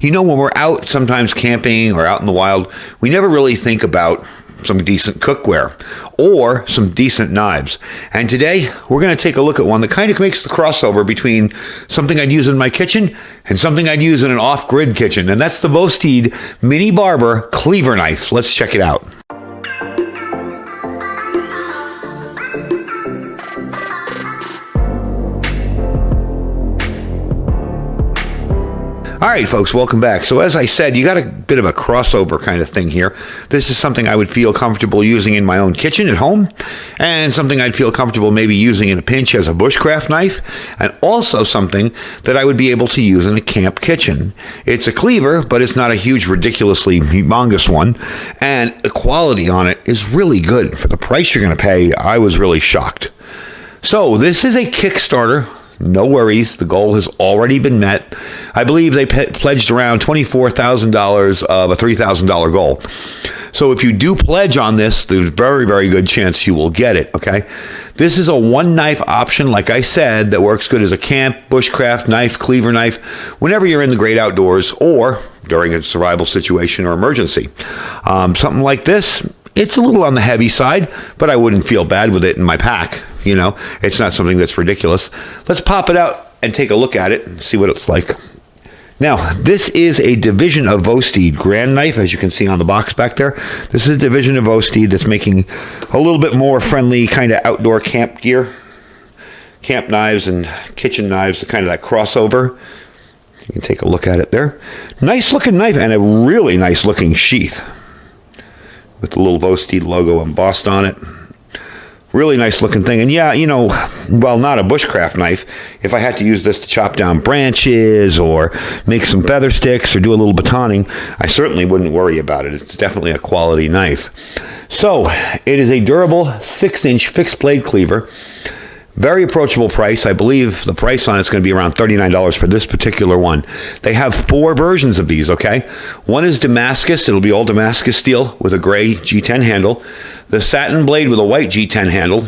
You know, when we're out sometimes camping or out in the wild, we never really think about some decent cookware or some decent knives. And today we're going to take a look at one that kind of makes the crossover between something I'd use in my kitchen and something I'd use in an off-grid kitchen. And that's the Vosteed Minibarbar Cleaver knife. Let's check it out. All right, folks, welcome back. So as I said, you got a bit of a crossover kind of thing here. This is something I would feel comfortable using in my own kitchen at home, and something I'd feel comfortable maybe using in a pinch as a bushcraft knife, and also something that I would be able to use in a camp kitchen. It's a cleaver, but it's not a huge, ridiculously humongous one, and the quality on it is really good. For the price you're going to pay, I was really shocked. So this is a Kickstarter. No worries, the goal has already been met. I believe they pledged around $24,000 of a $3,000 goal. So if you do pledge on this, there's a very, very good chance you will get it, okay? This is a one knife option, like I said, that works good as a camp, bushcraft knife, cleaver knife, whenever you're in the great outdoors or during a survival situation or emergency. Something like this, it's a little on the heavy side, but I wouldn't feel bad with it in my pack. You know, it's not something that's ridiculous. Let's pop it out and take a look at it and see what it's like. Now, this is a division of Vosteed Grand Knife, as you can see on the box back there. This is a division of Vosteed that's making a little bit more friendly kind of outdoor camp gear. Camp knives and kitchen knives, kind of that crossover. You can take a look at it there. Nice looking knife and a really nice looking sheath with the little Vosteed logo embossed on it. Really nice looking thing. And yeah, you know, while not a bushcraft knife, if I had to use this to chop down branches or make some feather sticks or do a little batoning, I certainly wouldn't worry about it. It's definitely a quality knife. So it is a durable 6-inch fixed blade cleaver. Very approachable price. I believe the price on it's going to be around $39 for this particular one. They have 4 versions of these, okay? One is Damascus. It'll be all Damascus steel with a gray G10 handle. The satin blade with a white G10 handle.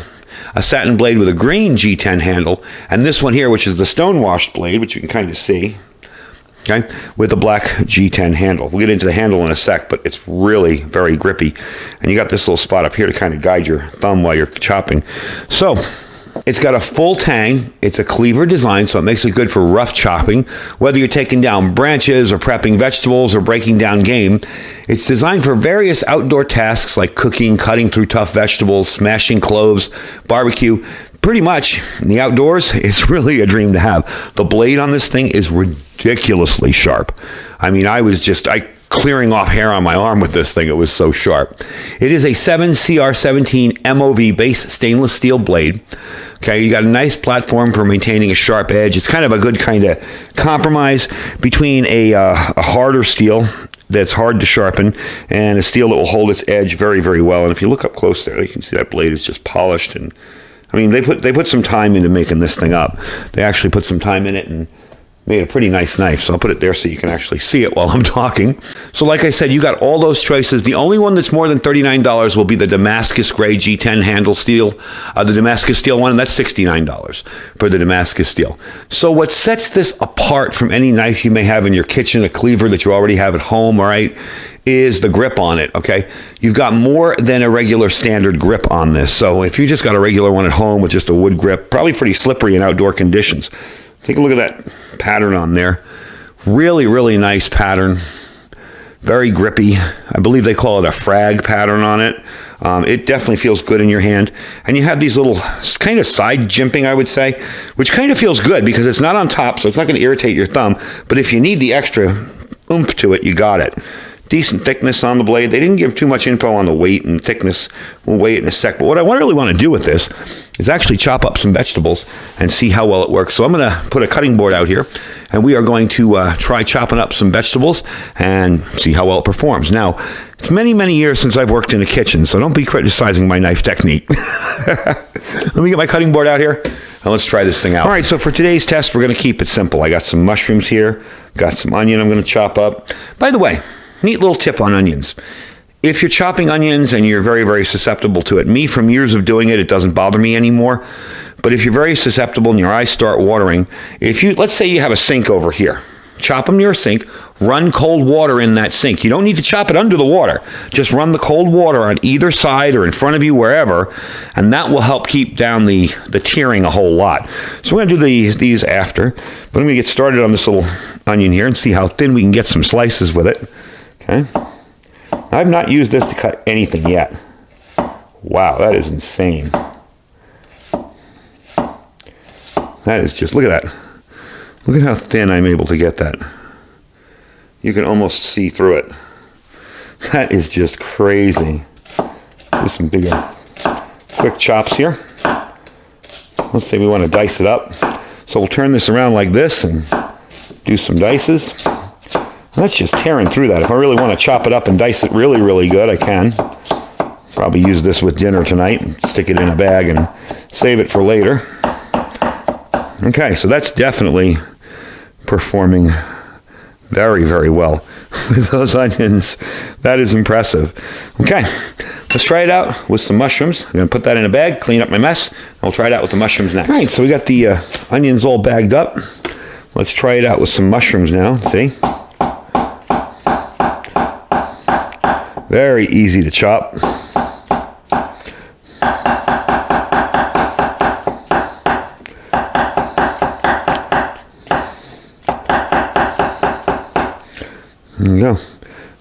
A satin blade with a green G10 handle. And this one here, which is the stonewashed blade, which you can kind of see, okay, with a black G10 handle. We'll get into the handle in a sec, but it's really very grippy. And you got this little spot up here to kind of guide your thumb while you're chopping. So it's got a full tang. It's a cleaver design, so it makes it good for rough chopping, whether you're taking down branches or prepping vegetables or breaking down game. It's designed for various outdoor tasks like cooking, cutting through tough vegetables, smashing cloves, barbecue. Pretty much in the outdoors, it's really a dream to have. The blade on this thing is ridiculously sharp. I mean, I clearing off hair on my arm with this thing. It was so sharp. It is a 7CR17 MOV base stainless steel blade. Okay, you got a nice platform for maintaining a sharp edge. It's kind of a good kind of compromise between a harder steel that's hard to sharpen and a steel that will hold its edge very, very well. And if you look up close there, you can see that blade is just polished. And I mean, they put some time into making this thing up. They actually put some time in it and made a pretty nice knife. So I'll put it there so you can actually see it while I'm talking. So like I said, you got all those choices. The only one that's more than $39 will be the Damascus gray G10 handle steel, the Damascus steel one, and that's $69 for the Damascus steel. So what sets this apart from any knife you may have in your kitchen, a cleaver that you already have at home, all right, is the grip on it, okay? You've got more than a regular standard grip on this. So if you just got a regular one at home with just a wood grip, probably pretty slippery in outdoor conditions. Take a look at that pattern on there. Really, really nice pattern. Very grippy. I believe they call it a frag pattern on it. It definitely feels good in your hand. And you have these little kind of side jimping, I would say, which kind of feels good because it's not on top, so it's not going to irritate your thumb. But if you need the extra oomph to it, you got it. Decent thickness on the blade. They didn't give too much info on the weight and thickness. We'll weigh it in a sec. But what I really want to do with this is actually chop up some vegetables and see how well it works. So I'm going to put a cutting board out here, and we are going to try chopping up some vegetables and see how well it performs. Now, it's many, many years since I've worked in a kitchen, so don't be criticizing my knife technique. Let me get my cutting board out here, and let's try this thing out. All right, so for today's test, we're going to keep it simple. I got some mushrooms here, got some onion I'm going to chop up. By the way, neat little tip on onions. If you're chopping onions and you're very, very susceptible to it, me from years of doing it, it doesn't bother me anymore. But if you're very susceptible and your eyes start watering, let's say you have a sink over here, chop them near a sink, run cold water in that sink. You don't need to chop it under the water. Just run the cold water on either side or in front of you, wherever, and that will help keep down the tearing a whole lot. So we're going to do these after, but I'm going to get started on this little onion here and see how thin we can get some slices with it. Okay. I've not used this to cut anything yet. Wow, that is insane. That is just, look at that. Look at how thin I'm able to get that. You can almost see through it. That is just crazy. Do some bigger, quick chops here. Let's say we want to dice it up. So we'll turn this around like this and do some dices. That's just tearing through that. If I really want to chop it up and dice it really, really good, I can. Probably use this with dinner tonight and stick it in a bag and save it for later. Okay, so that's definitely performing very, very well with those onions. That is impressive. Okay, let's try it out with some mushrooms. I'm going to put that in a bag, clean up my mess, and we'll try it out with the mushrooms next. All right, so we got the onions all bagged up. Let's try it out with some mushrooms now. See? Very easy to chop. There you go.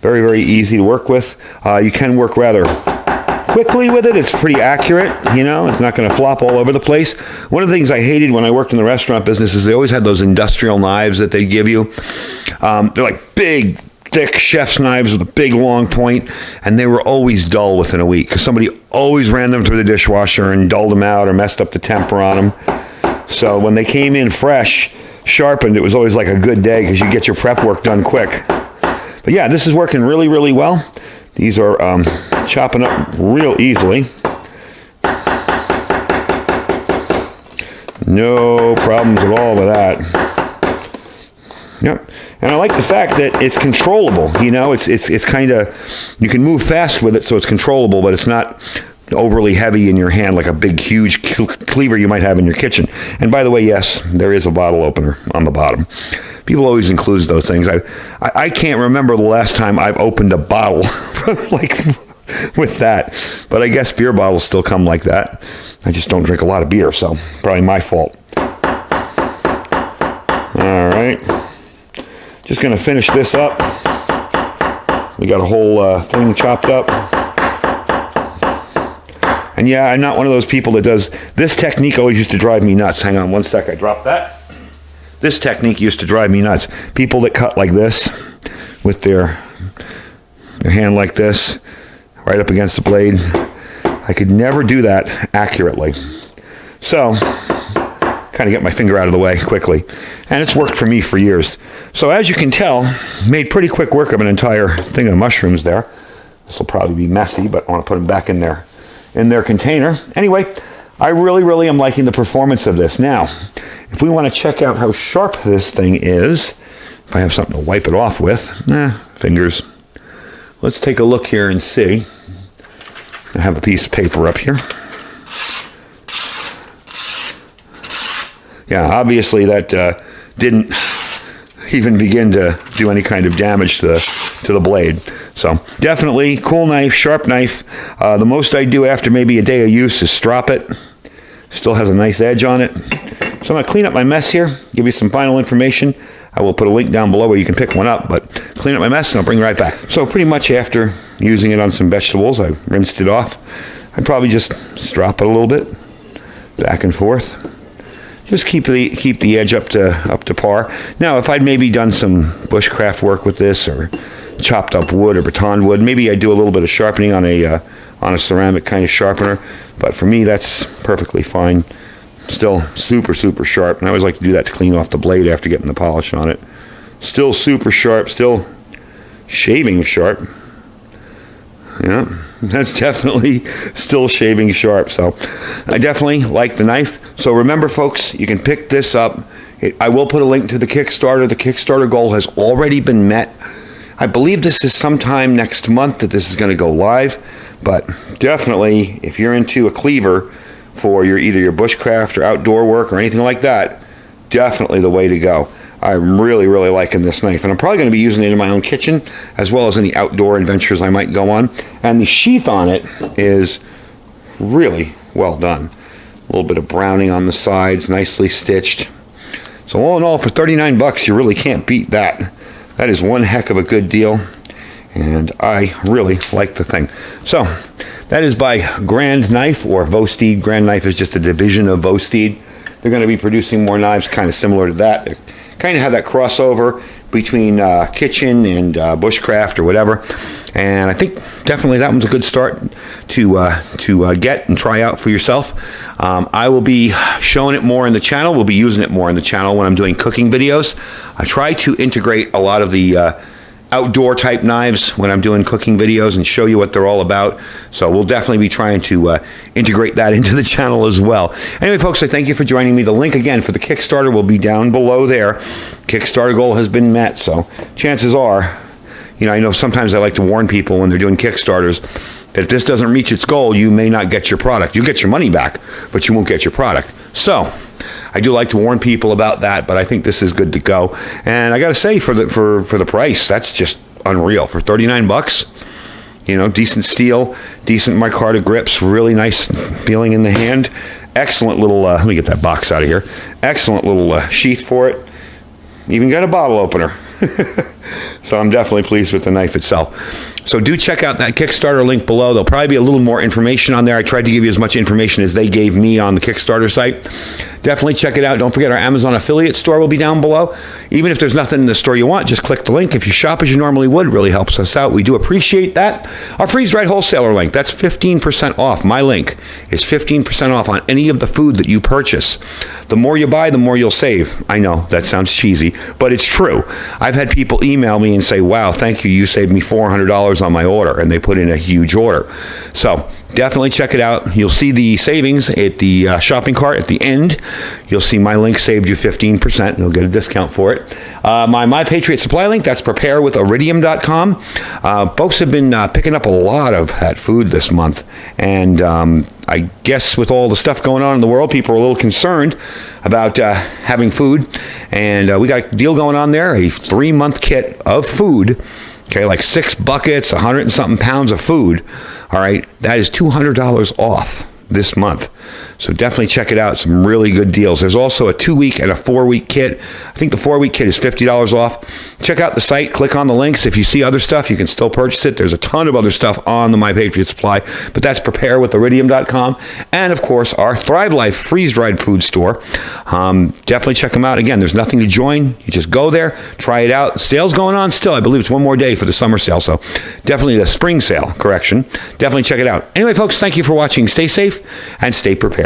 Very, very easy to work with. You can work rather quickly with it. It's pretty accurate, you know. It's not going to flop all over the place. One of the things I hated when I worked in the restaurant business is they always had those industrial knives that they give you. They're like big, thick chef's knives with a big, long point, and they were always dull within a week because somebody always ran them through the dishwasher and dulled them out or messed up the temper on them. So when they came in fresh, sharpened, it was always like a good day because you get your prep work done quick. But yeah, this is working really, really well. These are chopping up real easily. No problems at all with that. Yep. And I like the fact that it's controllable. You know, it's kind of, you can move fast with it, so it's controllable, but it's not overly heavy in your hand like a big, huge cleaver you might have in your kitchen. And by the way, yes, there is a bottle opener on the bottom. People always include those things. I can't remember the last time I've opened a bottle like with that. But I guess beer bottles still come like that. I just don't drink a lot of beer, so probably my fault. All right. Just going to finish this up. We got a whole thing chopped up. And yeah, I'm not one of those people that does... This technique always used to drive me nuts. Hang on one sec. I dropped that. This technique used to drive me nuts. People that cut like this with their hand like this, right up against the blade. I could never do that accurately. So, kind of get my finger out of the way quickly. And it's worked for me for years. So as you can tell, made pretty quick work of an entire thing of mushrooms there. This will probably be messy, but I want to put them back in their container. Anyway, I really, really am liking the performance of this. Now, if we want to check out how sharp this thing is, if I have something to wipe it off with, fingers. Let's take a look here and see. I have a piece of paper up here. Yeah, obviously that didn't even begin to do any kind of damage to the blade. So definitely cool knife, sharp knife. The most I do after maybe a day of use is strop it. Still has a nice edge on it. So I'm going to clean up my mess here, give you some final information. I will put a link down below where you can pick one up, but clean up my mess and I'll bring it right back. So pretty much after using it on some vegetables, I rinsed it off. I'd probably just strop it a little bit, back and forth. Just keep the edge up to par. Now, if I'd maybe done some bushcraft work with this or chopped up wood or baton wood, maybe I'd do a little bit of sharpening on a ceramic kind of sharpener. But for me, that's perfectly fine. Still super, super sharp. And I always like to do that to clean off the blade after getting the polish on it. Still super sharp. Still shaving sharp. Yeah, that's definitely still shaving sharp. So I definitely like the knife. So remember, folks, you can pick this up. I will put a link to the Kickstarter. The Kickstarter goal has already been met. I believe this is sometime next month that this is going to go live. But definitely, if you're into a cleaver for either your bushcraft or outdoor work or anything like that, definitely the way to go. I'm really, really liking this knife, and I'm probably going to be using it in my own kitchen as well as any outdoor adventures I might go on. And the sheath on it is really well done. A little bit of browning on the sides, nicely stitched. So all in all, for 39 bucks, you really can't beat that. That is one heck of a good deal, and I really like the thing. So that is by Grand Knife, or Vosteed. Grand Knife is just a division of Vosteed. They're going to be producing more knives kind of similar to that. They kind of have that crossover between kitchen and bushcraft or whatever. And I think definitely that one's a good start to get and try out for yourself. I will be showing it more in the channel. We'll be using it more in the channel when I'm doing cooking videos. I try to integrate a lot of the outdoor type knives when I'm doing cooking videos and show you what they're all about. So we'll definitely be trying to integrate that into the channel as well. Anyway, folks, I thank you for joining me. The link again for the Kickstarter will be down below there. Kickstarter goal has been met, so chances are, you know, I know sometimes I like to warn people when they're doing Kickstarters that if this doesn't reach its goal, you may not get your product. You'll get your money back, but you won't get your product. So I do like to warn people about that, but I think this is good to go. And I got to say, for the price, that's just unreal. For 39 bucks, you know, decent steel, decent micarta grips, really nice feeling in the hand. Excellent little, let me get that box out of here. Excellent little sheath for it. Even got a bottle opener. So I'm definitely pleased with the knife itself. So do check out that Kickstarter link below. There'll probably be a little more information on there. I tried to give you as much information as they gave me on the Kickstarter site. Definitely check it out. Don't forget our Amazon affiliate store will be down below. Even if there's nothing in the store you want, just click the link. If you shop as you normally would, really helps us out. We do appreciate that. Our freeze-dried wholesaler link, that's 15% off. My link is 15% off on any of the food that you purchase. The more you buy, the more you'll save. I know, that sounds cheesy, but it's true. I've had people email me and say, wow, thank you, you saved me $400 on my order, and they put in a huge order. So definitely check it out. You'll see the savings at the shopping cart at the end. You'll see my link saved you 15%. You'll get a discount for it. My Patriot Supply link, that's preparewithiridium.com. Folks have been picking up a lot of that food this month, and I guess with all the stuff going on in the world, people are a little concerned about having food, and we got a deal going on there, a 3-month kit of food. Okay, like 6 buckets, 100 and something pounds of food. All right, that is $200 off this month. So definitely check it out. Some really good deals. There's also a 2-week and a 4-week kit. I think the 4-week kit is $50 off. Check out the site. Click on the links. If you see other stuff, you can still purchase it. There's a ton of other stuff on the My Patriot Supply, but that's preparewithiridium.com. And, of course, our Thrive Life freeze-dried food store. Definitely check them out. Again, there's nothing to join. You just go there, try it out. Sale's going on still. I believe it's one more day for the summer sale, so definitely the spring sale, correction. Definitely check it out. Anyway, folks, thank you for watching. Stay safe and stay prepared.